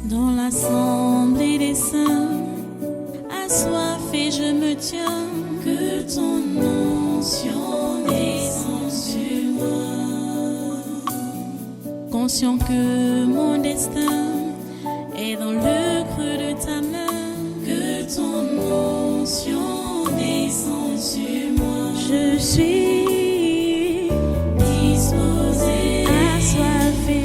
Dans l'assemblée des saints, assoiffé je me tiens, que ton onction descende sur moi. Conscient que mon destin est dans le creux de ta main, que ton onction descende sur moi. Je suis disposé, assoiffé,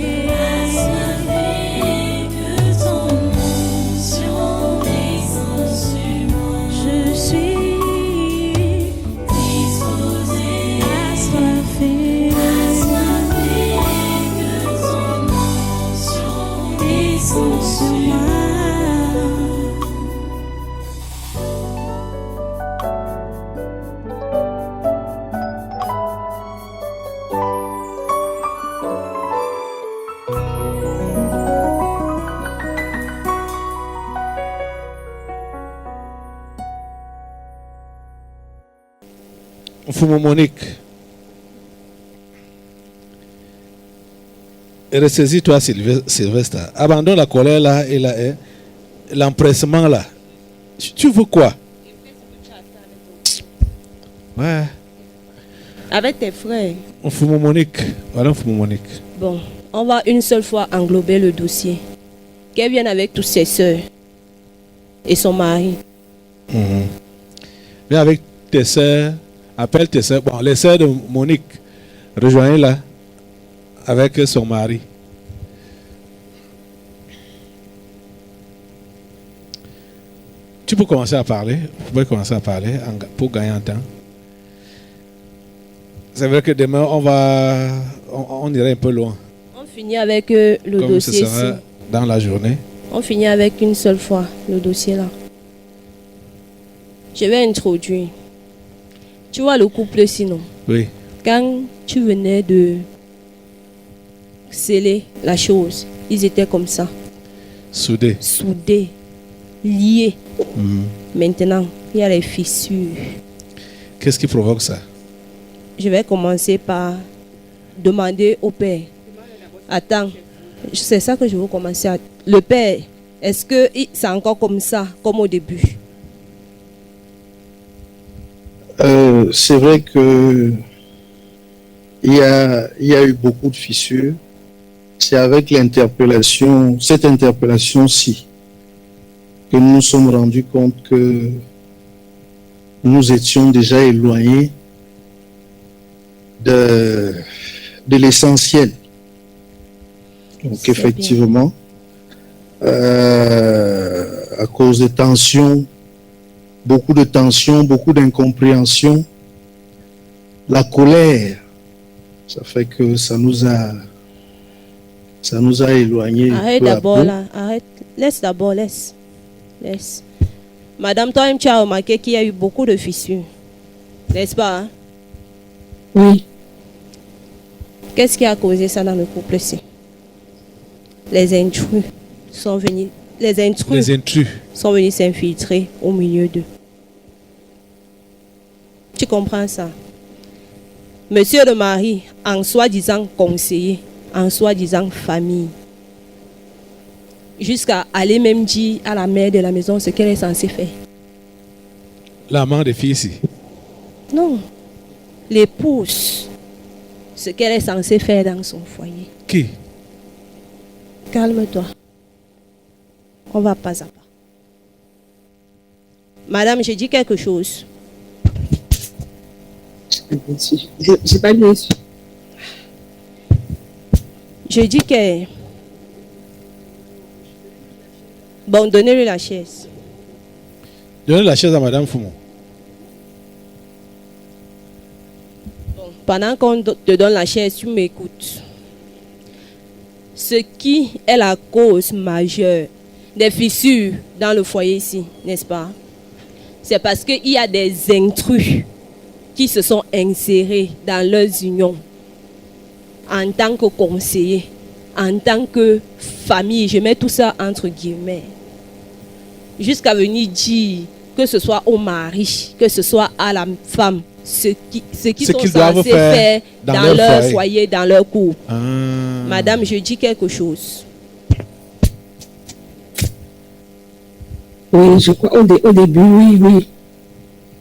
que ton onction descende sur moi. Je suis disposé, assoiffé, que ton onction descende sur moi. Fumo Monique, ressaisis-toi Sylvestre, abandonne la colère là et l'empressement là. Tu veux quoi? Ouais. Avec tes frères. Fumo Monique, voilà Fumo Monique. Bon, on va une seule fois englober le dossier. Qu'elle vienne avec toutes ses sœurs et son mari. Viens avec tes sœurs. Appelle tes sœurs. Bon, les sœurs de Monique, rejoignez-la avec son mari. Tu peux commencer à parler. Vous pouvez commencer à parler pour gagner en temps. C'est vrai que demain, on irait un peu loin. On finit avec le comme dossier ce sera ici. Dans la journée. On finit avec une seule fois le dossier là. Je vais introduire. Tu vois le couple sinon. Oui. Quand tu venais de sceller la chose, ils étaient comme ça. Soudés. Soudés, liés. Maintenant, il y a les fissures. Qu'est-ce qui provoque ça? Je vais commencer par demander au père. Attends, c'est ça que je veux commencer à... Le père, est-ce que c'est encore comme ça, comme au début? C'est vrai que il y a eu beaucoup de fissures. C'est avec cette interpellation-ci, que nous nous sommes rendus compte que nous étions déjà éloignés de l'essentiel. Donc effectivement, à cause de tensions, beaucoup d'incompréhension, la colère, ça fait que ça nous a éloignés. Arrête d'abord là, arrête. Laisse. Madame, toi-même, tu as remarqué qu'il y a eu beaucoup de fissures, n'est-ce pas? Hein? Oui. Qu'est-ce qui a causé ça dans le couple-ci? Les intrus sont venus sont venus s'infiltrer au milieu d'eux. Tu comprends ça? Monsieur le mari, en soi-disant conseiller, en soi-disant famille, jusqu'à aller même dire à la mère de la maison ce qu'elle est censée faire. La mère des filles ici? Non. L'épouse, ce qu'elle est censée faire dans son foyer. Qui? Calme-toi. On va pas à pas. Madame, j'ai dit quelque chose. J'ai pas bien su. Je dis que... Bon, donnez-lui la chaise. Donnez la chaise à Madame Fumo. Bon, pendant qu'on te donne la chaise, tu m'écoutes. Ce qui est la cause majeure des fissures dans le foyer ici, n'est-ce pas? C'est parce qu'il y a des intrus qui se sont insérés dans leurs unions en tant que conseillers, en tant que famille, je mets tout ça entre guillemets, jusqu'à venir dire que ce soit au mari, que ce soit à la femme, ce qu'ils sont censés faire dans leur foyer, dans leur couple. Madame, je dis quelque chose. Oui, je crois. Au début, oui, oui.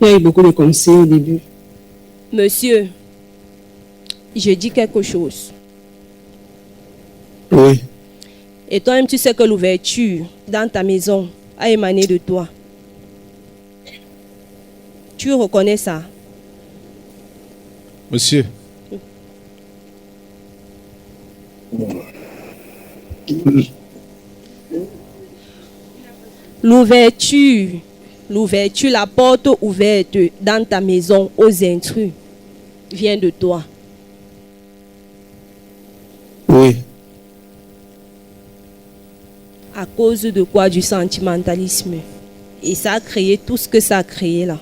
Il y a eu beaucoup de conseils au début. Monsieur, je dis quelque chose. Oui, Et toi-même, tu sais que l'ouverture dans ta maison a émané de toi. Tu reconnais ça? Monsieur, L'ouverture, la porte ouverte dans ta maison aux intrus vient de toi. oui. À cause de quoi? Du sentimentalisme. Et ça a créé tout ce que ça a créé là.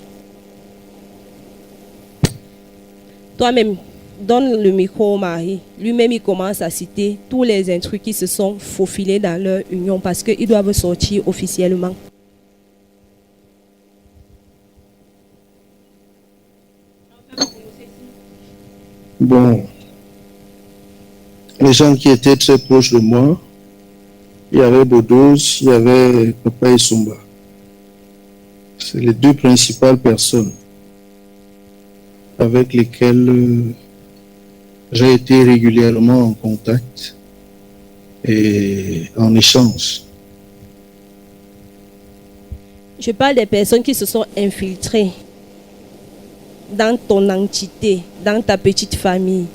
Toi-même, donne le micro au mari. Lui-même, il commence à citer tous les intrus qui se sont faufilés dans leur union parce qu'ils doivent sortir officiellement. Bon, les gens qui étaient très proches de moi, il y avait Bodos, il y avait Papa Isumba. C'est les deux principales personnes avec lesquelles j'ai été régulièrement en contact et en échange. Je parle des personnes qui se sont infiltrées dans ton entité, dans ta petite famille.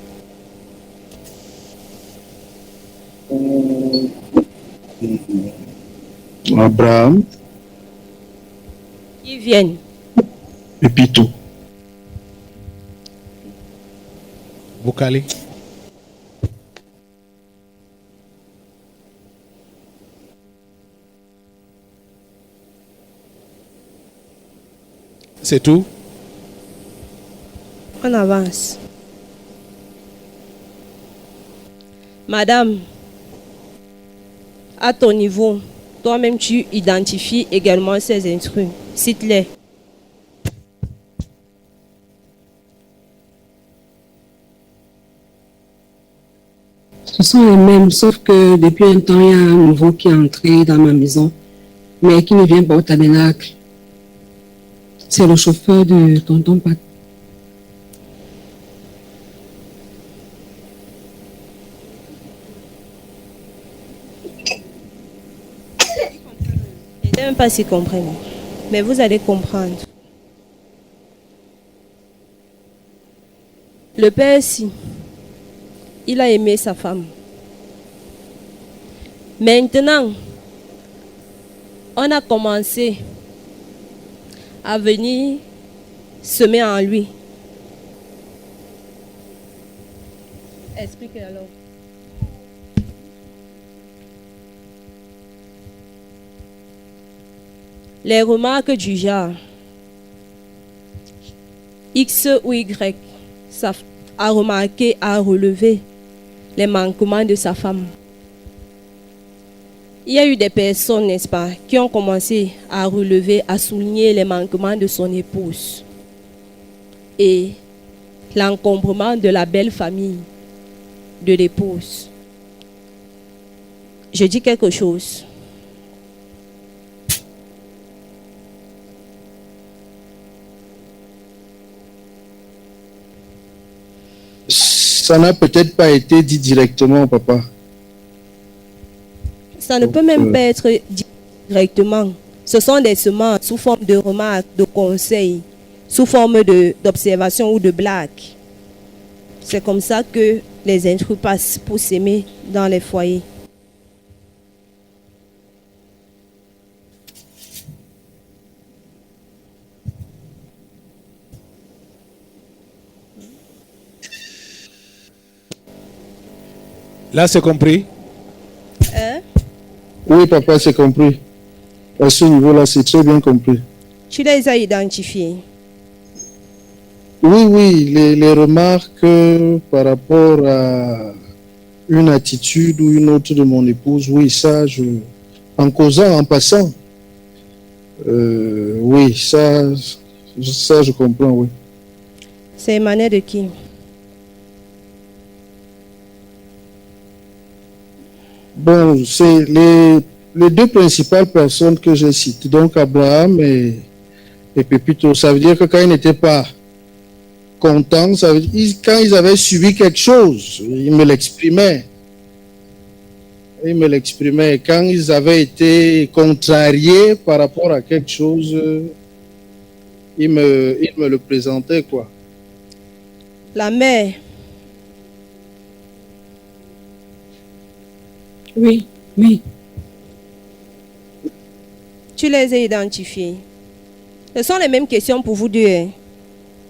Abraham Qui viennent. et Pito. Bukali. C'est tout? On avance. Madame, à ton niveau, toi-même tu identifies également ces intrus. Cite-les. Ce sont les mêmes, sauf que depuis un temps, il y a un nouveau qui est entré dans ma maison, mais qui ne vient pas au tabernacle. C'est le chauffeur de tonton Pat. Je ne sais même pas s'ils comprennent, mais vous allez comprendre. Le père, si, il a aimé sa femme. Maintenant, on a commencé à venir semer en lui. Expliquez alors. Les remarques du genre X ou Y, ça a remarqué, a relevé les manquements de sa femme. Il y a eu des personnes, n'est-ce pas, qui ont commencé à relever, à souligner les manquements de son épouse et l'encombrement de la belle famille de l'épouse. Je dis quelque chose. Ça n'a peut-être pas été dit directement, papa. Ça ne peut même pas être dit directement. Ce sont des semences sous forme de remarques, de conseils, sous forme d'observations ou de blagues. C'est comme ça que les intrus passent pour s'aimer dans les foyers. Là, c'est compris? Hein? Oui, papa, c'est compris. À ce niveau-là, c'est très bien compris. Tu les as identifiés. Oui, oui, les remarques par rapport à une attitude ou une autre de mon épouse, oui, ça, en causant, en passant, oui, ça, je comprends, oui. C'est émané de qui? Bon, c'est les deux principales personnes que j'ai citées, donc Abraham et Pépito, ça veut dire que quand ils n'étaient pas contents, ça veut dire, quand ils avaient subi quelque chose, ils me l'exprimaient. Ils me l'exprimaient. Quand ils avaient été contrariés par rapport à quelque chose, ils me le présentaient, quoi. La mère, Oui, oui. tu les as identifiés. Ce sont les mêmes questions pour vous deux. Hein.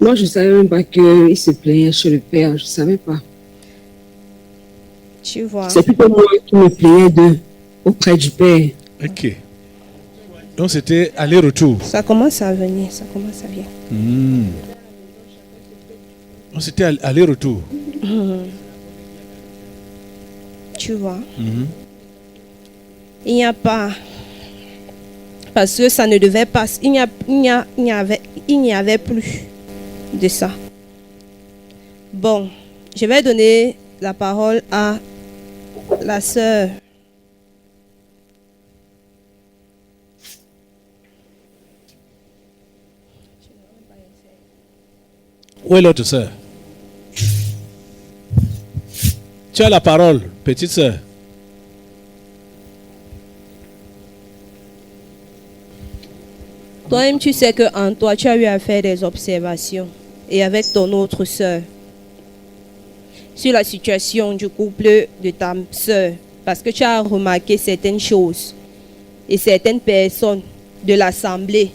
Moi, je ne savais même pas qu'il se plaignait chez le père. Je ne savais pas. Tu vois. C'est plutôt moi qui me plaignais auprès du père. Ok. Donc c'était aller-retour. Ça commence à venir, ça commence à venir. Donc c'était aller-retour. Tu vois. Il n'y a pas... Parce que ça ne devait pas... Il n'y avait plus de ça. Bon, je vais donner la parole à la sœur. Où est l'autre sœur? Tu as la parole, petite sœur. Toi-même, tu sais qu'en toi, tu as eu à faire des observations. Et avec ton autre sœur. Sur la situation du couple de ta sœur. Parce que tu as remarqué certaines choses. Et certaines personnes de l'assemblée.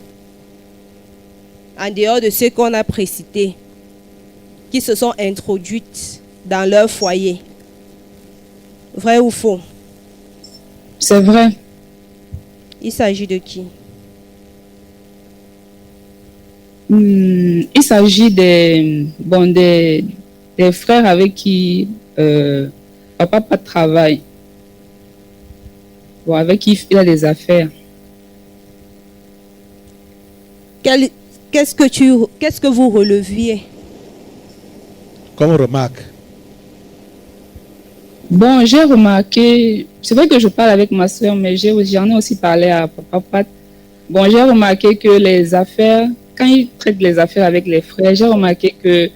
En dehors de ce qu'on a précité. Qui se sont introduites dans leur foyer. Vrai ou faux? C'est vrai. Il s'agit de qui? Il s'agit des frères avec qui papa pas de travail. Bon, avec qui il a des affaires. Qu'est-ce que vous releviez? Comme remarque. Bon, j'ai remarqué, c'est vrai que je parle avec ma soeur, mais j'en ai aussi parlé à papa Pat. Bon, j'ai remarqué que les affaires, quand il traite les affaires avec les frères, j'ai remarqué que,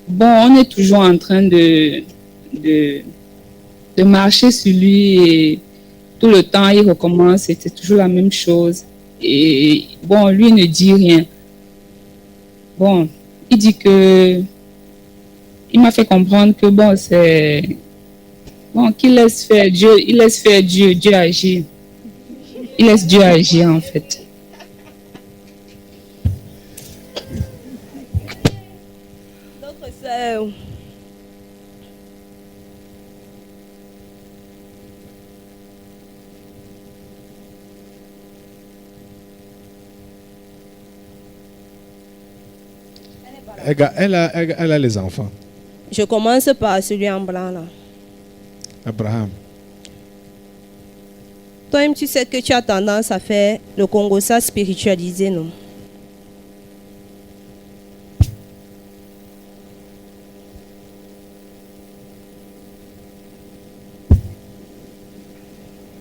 bon, on est toujours en train de marcher sur lui et tout le temps, il recommence, c'est toujours la même chose. Et bon, lui ne dit rien. Bon, il dit que, il m'a fait comprendre que, bon, c'est, bon, qu'il laisse faire Dieu, il laisse faire Dieu agir. Il laisse Dieu agir, en fait. Notre sœur. Elle a les enfants. Je commence par celui en blanc là. Abraham. Toi-même, tu sais que tu as tendance à faire le Congo ça spiritualisé, non?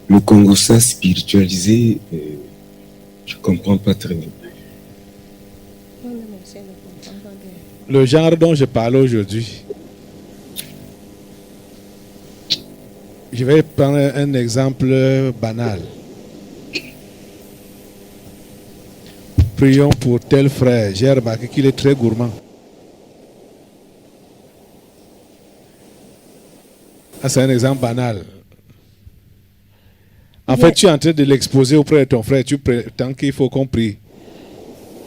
Le Congo ça spiritualisé, je comprends pas très bien. Le genre dont je parle aujourd'hui. Je vais prendre un exemple banal. Prions pour tel frère. J'ai remarqué qu'il est très gourmand. Ah, c'est un exemple banal. En fait, tu es en train de l'exposer auprès de ton frère. Tu prétends qu'il faut qu'on prie.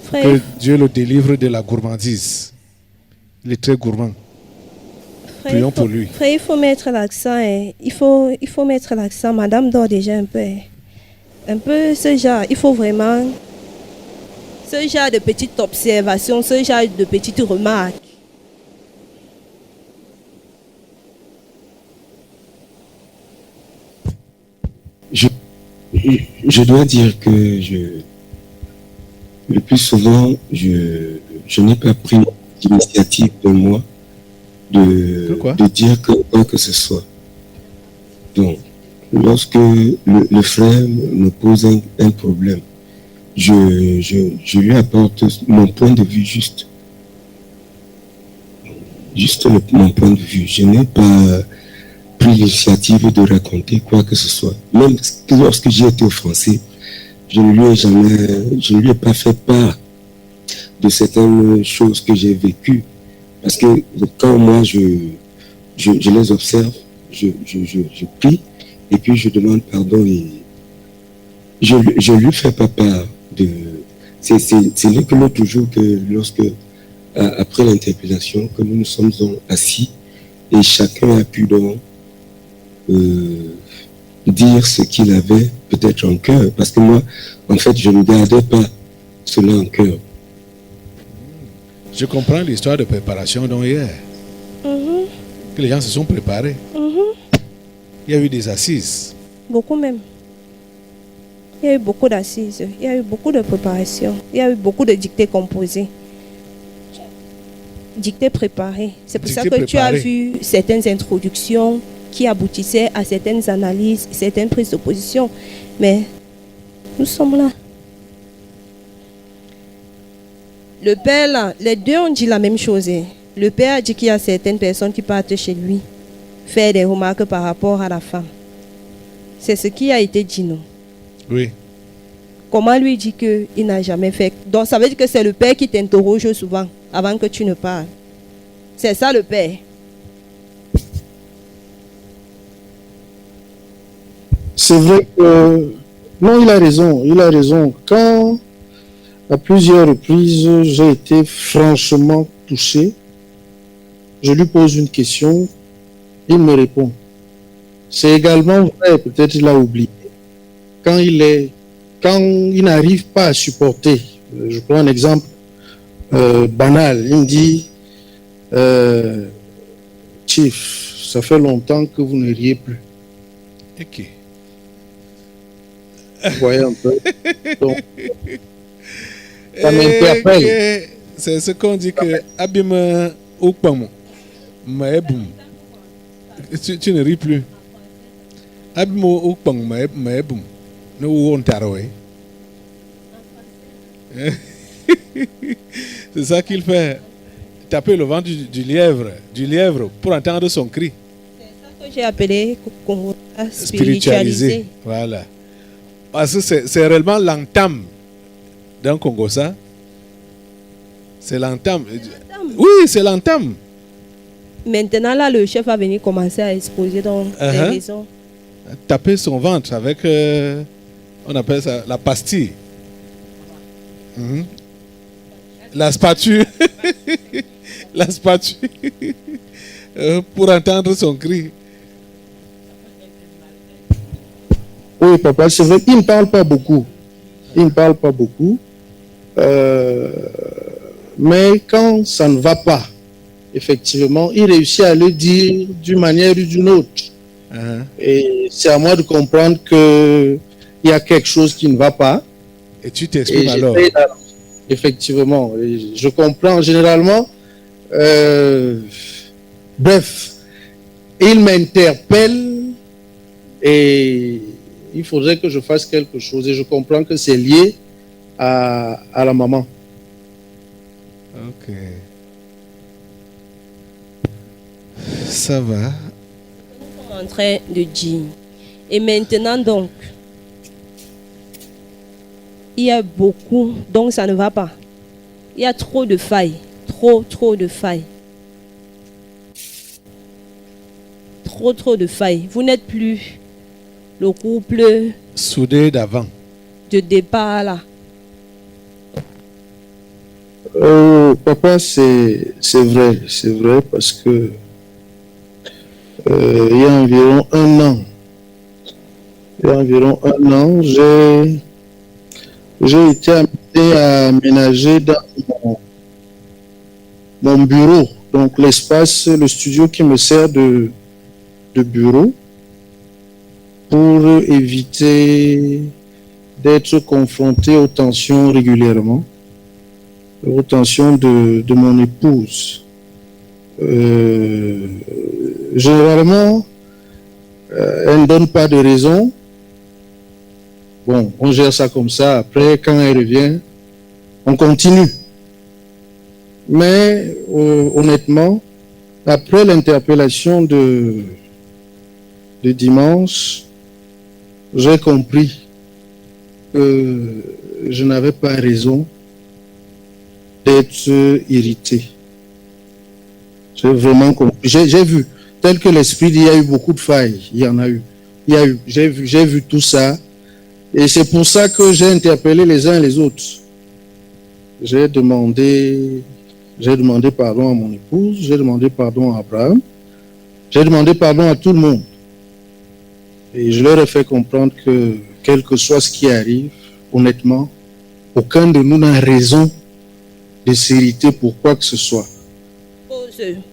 Frère, Que Dieu le délivre de la gourmandise. Il est très gourmand. Prions pour lui. Frère, il faut mettre l'accent. Hein. Il faut mettre l'accent. Madame dort déjà un peu. Hein. Un peu ce genre. Il faut vraiment... Ce genre de petites observations, ce genre de petites remarques. Je dois dire que le plus souvent, je n'ai pas pris l'initiative de moi de dire quoi que ce soit. Donc, lorsque le frère me pose un problème, je lui apporte mon point de vue juste. Juste mon point de vue. Je n'ai pas pris l'initiative de raconter quoi que ce soit. Même lorsque j'ai été offensé, je ne lui ai pas fait part de certaines choses que j'ai vécues. Parce que quand moi je les observe, je prie et puis je demande pardon et je lui fais pas part de. C'est là que l'autre jour que lorsque après l'interpellation que nous nous sommes assis et chacun a pu donc dire ce qu'il avait peut-être en cœur, parce que moi en fait je ne gardais pas cela en cœur. Je comprends l'histoire de préparation dont hier. Que les gens se sont préparés. Il y a eu des assises. Beaucoup même. Il y a eu beaucoup d'assises. Il y a eu beaucoup de préparation. Il y a eu beaucoup de dictées composées. Dictées préparées. C'est pour ça que tu as vu certaines introductions qui aboutissaient à certaines analyses, certaines prises de position. Mais nous sommes là. Le père, là, les deux ont dit la même chose. Le père a dit qu'il y a certaines personnes qui partent chez lui faire des remarques par rapport à la femme. C'est ce qui a été dit, non? Oui. Comment lui dit qu'il n'a jamais fait? Donc ça veut dire que c'est le père qui t'interroge souvent avant que tu ne parles. C'est ça le père. C'est vrai que... Non, il a raison, il a raison. Quand, à plusieurs reprises, j'ai été franchement touché, je lui pose une question, il me répond. C'est également vrai, peut-être il l'a oublié, quand il n'arrive pas à supporter, je prends un exemple banal, il me dit, Chief, ça fait longtemps que vous ne riez plus. Ok. Vous voyez un peu. Donc, ça m'interpelle. C'est ce qu'on dit que Abima Okpam Maeboum. Tu ne ris plus. Abima Okpam Maeboum. Nous on taroué. C'est ça qu'il fait. Taper le ventre du lièvre pour entendre son cri. C'est ça que j'ai appelé spiritualisé. Voilà. Parce que c'est réellement l'entame d'un Congo, ça. C'est l'entame. Oui, c'est l'entame. Maintenant, là, le chef va venir commencer à exposer donc les raisons. Taper son ventre avec, on appelle ça la pastille. La spatule. La spatule. Pour entendre son cri. Oui, papa, c'est vrai qu'il ne parle pas beaucoup. Il ne parle pas beaucoup. Mais quand ça ne va pas, effectivement, il réussit à le dire d'une manière ou d'une autre. Et c'est à moi de comprendre qu'il y a quelque chose qui ne va pas. Et tu t'exprimes alors. Effectivement, je comprends généralement. Bref, il m'interpelle et il faudrait que je fasse quelque chose. Et je comprends que c'est lié à la maman. Ok. Ça va. Nous sommes en train de dire. Et maintenant donc, il y a beaucoup, donc ça ne va pas. Il y a trop de failles. Trop de failles. Trop de failles. Vous n'êtes plus le couple soudé d'avant. De départ là. Papa, c'est vrai parce que il y a environ un an, j'ai été amené à aménager dans mon bureau, donc l'espace, le studio qui me sert de bureau, pour éviter d'être confronté aux tensions régulièrement, aux tensions de mon épouse. Généralement, elle ne donne pas de raison. Bon, on gère ça comme ça. Après, quand elle revient, on continue. Mais honnêtement, après l'interpellation de dimanche, j'ai compris que je n'avais pas raison d'être irrité. J'ai vraiment compris. J'ai vu, tel que l'esprit dit, il y a eu beaucoup de failles. Il y en a eu. J'ai vu tout ça. Et c'est pour ça que j'ai interpellé les uns et les autres. J'ai demandé pardon à mon épouse, j'ai demandé pardon à Abraham, j'ai demandé pardon à tout le monde. Et je leur ai fait comprendre que, quel que soit ce qui arrive, honnêtement, aucun de nous n'a raison de s'irriter pour quoi que ce soit.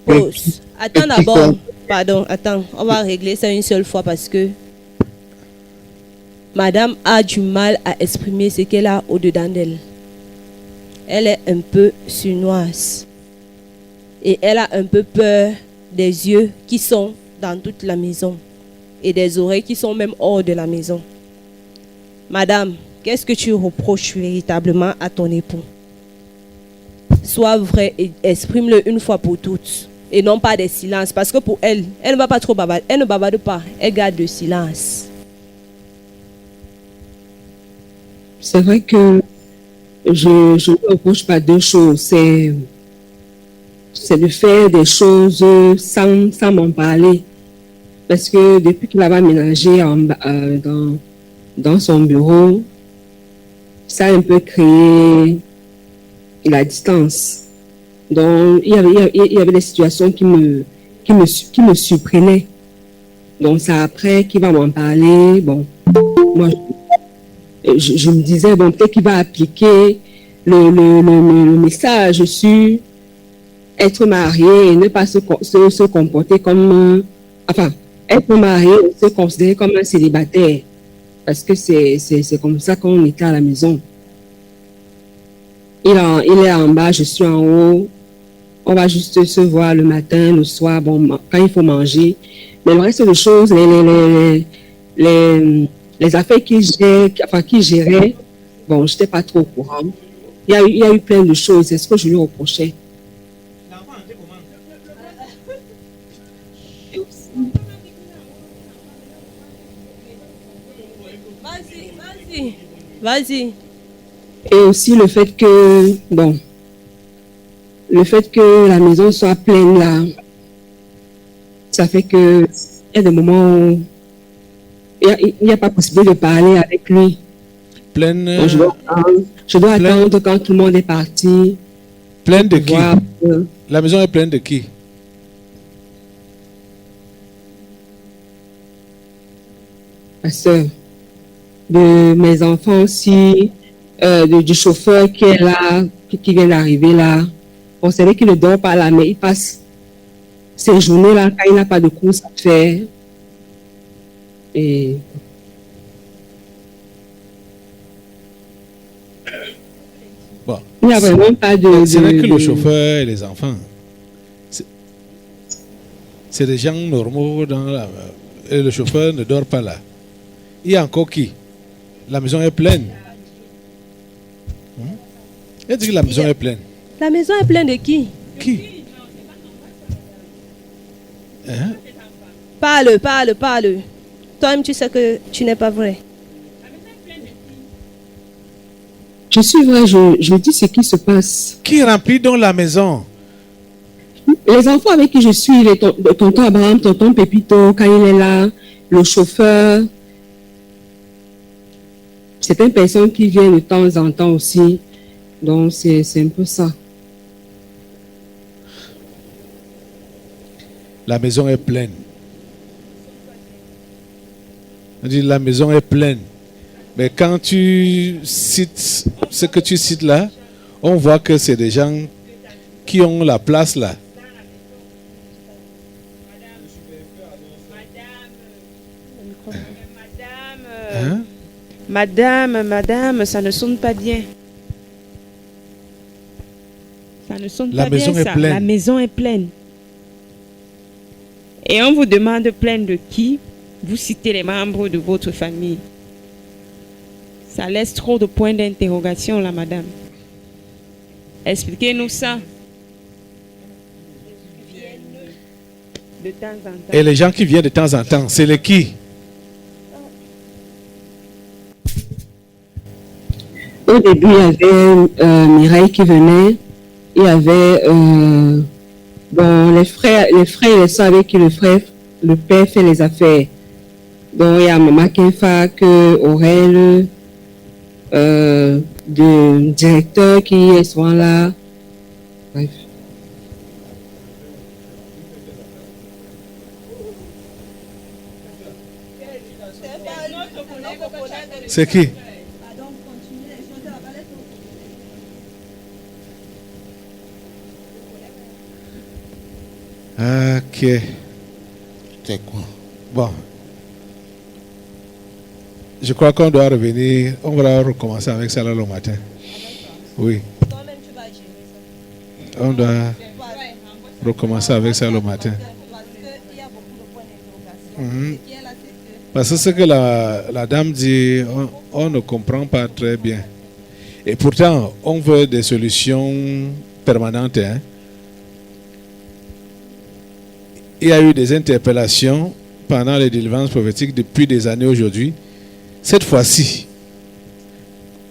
Pause. Attends d'abord. Pardon, attends. On va régler ça une seule fois parce que Madame a du mal à exprimer ce qu'elle a au-dedans d'elle. Elle est un peu sournoise. Et elle a un peu peur des yeux qui sont dans toute la maison. Et des oreilles qui sont même hors de la maison. Madame, qu'est-ce que tu reproches véritablement à ton époux? Sois vrai et exprime-le une fois pour toutes. Et non pas des silences. Parce que pour elle, elle ne va pas trop bavarder. Elle ne bavarde pas. Elle garde le silence. C'est vrai que je ne reproche pas deux choses. C'est de faire des choses sans m'en parler. Parce que depuis qu'il avait aménagé dans son bureau, ça a un peu créé la distance. Donc, il y avait des situations qui me surprenaient. Donc, c'est après qu'il va m'en parler. Bon, moi, je me disais, bon, peut-être qu'il va appliquer le message sur être marié et ne pas se comporter comme... enfin, être marié et se considérer comme un célibataire. Parce que c'est comme ça qu'on était à la maison. Il est en bas, je suis en haut. On va juste se voir le matin, le soir, bon, quand il faut manger. Mais le reste des choses, les affaires qu'il gérait, bon, je n'étais pas trop au courant. Il y a eu plein de choses, c'est ce que je lui reprochais. Vas-y. Et aussi le fait que, bon, le fait que la maison soit pleine là, ça fait que il y a des moments où il n'y a pas possibilité de parler avec lui. Pleine. Donc, je dois attendre quand tout le monde est parti. Pleine de qui? La maison est pleine de qui? Ma soeur, de mes enfants aussi, du chauffeur qui est là, qui vient d'arriver là. On savait qu'il ne dort pas là, mais il passe ces journées-là quand il n'a pas de course à faire. Et bon, il n'y a vraiment pas de... Ce n'est que le chauffeur et les enfants. C'est des gens normaux dans la... Et le chauffeur ne dort pas là. Il y a encore qui? La maison est pleine. Elle dit que la maison est pleine. La maison est pleine de qui? Qui? Hein? Parle. Toi-même, tu sais que tu n'es pas vrai. Je suis vrai, je dis ce qui se passe. Qui remplit donc la maison? Les enfants avec qui je suis, tonton Abraham, tonton Pépito, quand il est là, le chauffeur, c'est une personne qui vient de temps en temps aussi. Donc, c'est un peu ça. La maison est pleine. On dit la maison est pleine. Mais quand tu cites ce que tu cites là, on voit que c'est des gens qui ont la place là. Hein? Madame, ça ne sonne pas bien. Ça ne sonne La pas maison bien, est ça. pleine. La maison est pleine. Et on vous demande pleine de qui? vous citez les membres de votre famille. Ça laisse trop de points d'interrogation là, madame. Expliquez-nous ça. De temps en temps. Et les gens qui viennent de temps en temps, c'est les qui? Au début, il y avait Mireille qui venait. Il y avait les frères et les soeurs avec qui le père fait les affaires. Donc, il y a Maman Kenfak, Aurèle, le directeur qui est souvent là. Bref. C'est qui? Ok. C'est quoi? Bon. Je crois qu'on doit revenir. On va recommencer avec ça là le matin. Oui. On doit recommencer avec ça le matin. Parce que ce que la dame dit, on ne comprend pas très bien. Et pourtant, on veut des solutions permanentes. Hein. Il y a eu des interpellations pendant les délivrances prophétiques depuis des années aujourd'hui. Cette fois-ci,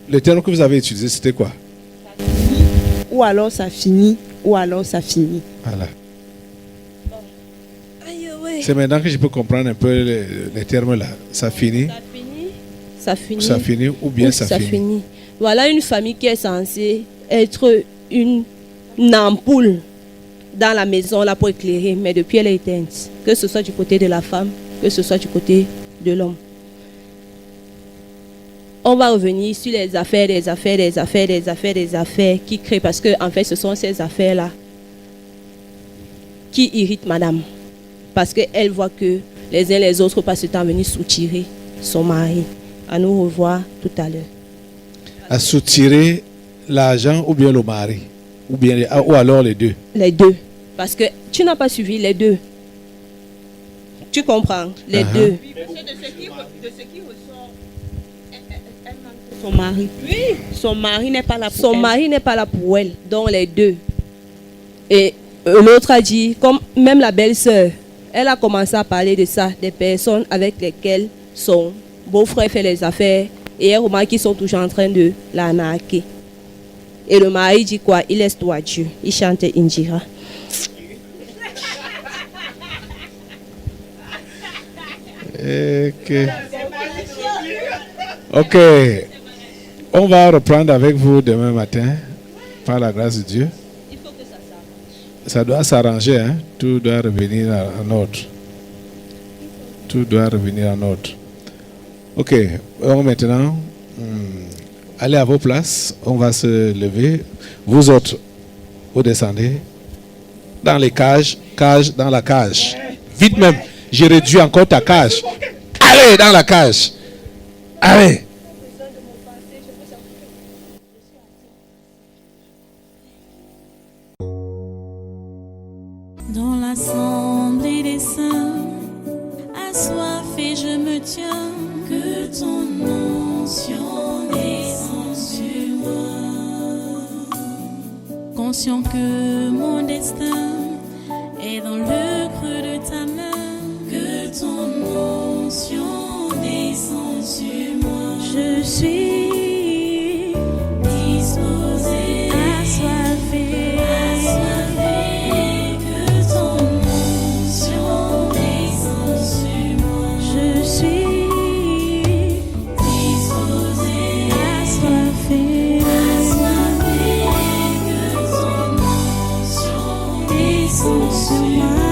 le terme que vous avez utilisé, c'était quoi? Ou alors ça finit, ou alors ça finit. Voilà. C'est maintenant que je peux comprendre un peu les termes là. Ça finit. Ça finit. Ça finit ou bien ça finit. Voilà une famille qui est censée être une ampoule dans la maison là pour éclairer, mais depuis elle est éteinte. Que ce soit du côté de la femme, que ce soit du côté de l'homme. On va revenir sur les affaires qui créent, parce que en fait ce sont ces affaires-là qui irritent madame. Parce qu'elle voit que les uns les autres passent le temps à venir soutirer son mari. À nous revoir tout à l'heure. À soutirer l'argent ou bien le mari? Ou alors les deux? Les deux. Parce que tu n'as pas suivi les deux. Tu comprends? Les deux. Oui, parce que de ce qui ressort, elle manque son mari. Oui. Son mari n'est pas là pour Son mari n'est pas là pour elle. Donc les deux. Et l'autre a dit, comme même la belle-sœur, elle a commencé à parler de ça, des personnes avec lesquelles son beau-frère fait les affaires. Et elle remarque qu'ils sont toujours en train de l'arnaquer. Et le mari dit quoi? Il laisse toi à Dieu. Il chante Indira. Ok. On va reprendre avec vous demain matin, par la grâce de Dieu. Il faut que ça s'arrange. Ça doit s'arranger, hein? Tout doit revenir en ordre. Tout doit revenir en ordre. Ok. Alors maintenant, allez à vos places. On va se lever. Vous autres, vous descendez. Dans les cages. Cage dans la cage. Vite même. J'ai réduit encore ta cage. Allez dans la cage. Allez. Dans l'assemblée des saints, assoiffé je me tiens, que ton onction descende sur moi. Conscient que mon destin est dans le creux de ta main, que ton onction descende sur moi. Je suis disposée, assoiffée, que ton onction descende sur moi. Je suis disposée, assoiffée, que ton onction descende sur moi.